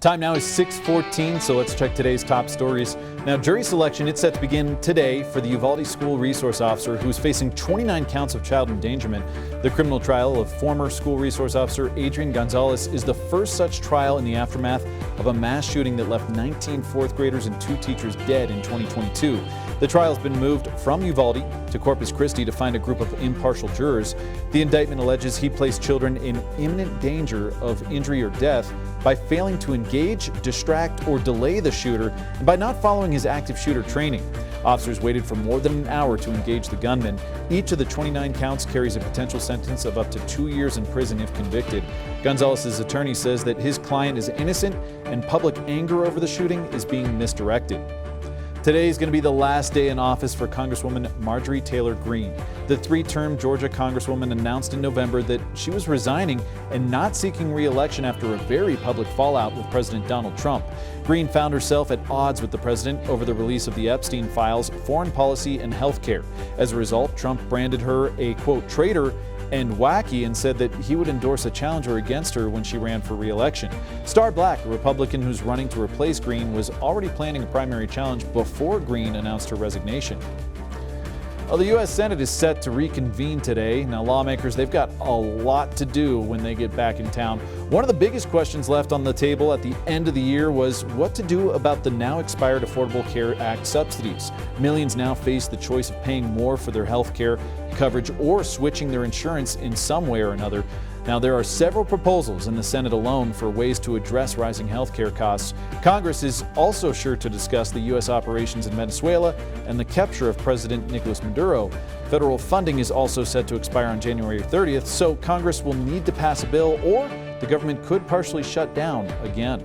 Time now is 6:14, so let's check today's top stories. Now, jury selection, it's set to begin today for the Uvalde school resource officer who's facing 29 counts of child endangerment. The criminal trial of former school resource officer Adrian Gonzalez is the first such trial in the aftermath of a mass shooting that left 19 fourth graders and 2 teachers dead in 2022. The trial has been moved from Uvalde to Corpus Christi to find a group of impartial jurors. The indictment alleges he placed children in imminent danger of injury or death by failing to engage, distract, or delay the shooter, and by not following his active shooter training. Officers waited for more than an hour to engage the gunman. Each of the 29 counts carries a potential sentence of up to 2 years in prison if convicted. Gonzalez's attorney says that his client is innocent and public anger over the shooting is being misdirected. Today is going to be the last day in office for Congresswoman Marjorie Taylor Greene. The 3-term Georgia Congresswoman announced in November that she was resigning and not seeking re-election after a very public fallout with President Donald Trump. Greene found herself at odds with the president over the release of the Epstein files, foreign policy, and health care. As a result, Trump branded her a, quote, traitor and wacky and said that he would endorse a challenger against her when she ran for re-election. Star Black, a Republican who's running to replace Greene, was already planning a primary challenge before Greene announced her resignation. Well, the U.S. Senate is set to reconvene today. Now, lawmakers, they've got a lot to do when they get back in town. One of the biggest questions left on the table at the end of the year was what to do about the now expired Affordable Care Act subsidies. Millions now face the choice of paying more for their health care coverage or switching their insurance in some way or another. Now, there are several proposals in the Senate alone for ways to address rising health care costs. Congress is also sure to discuss the U.S. operations in Venezuela and the capture of President Nicolas Maduro. Federal funding is also set to expire on January 30th, so Congress will need to pass a bill or the government could partially shut down again.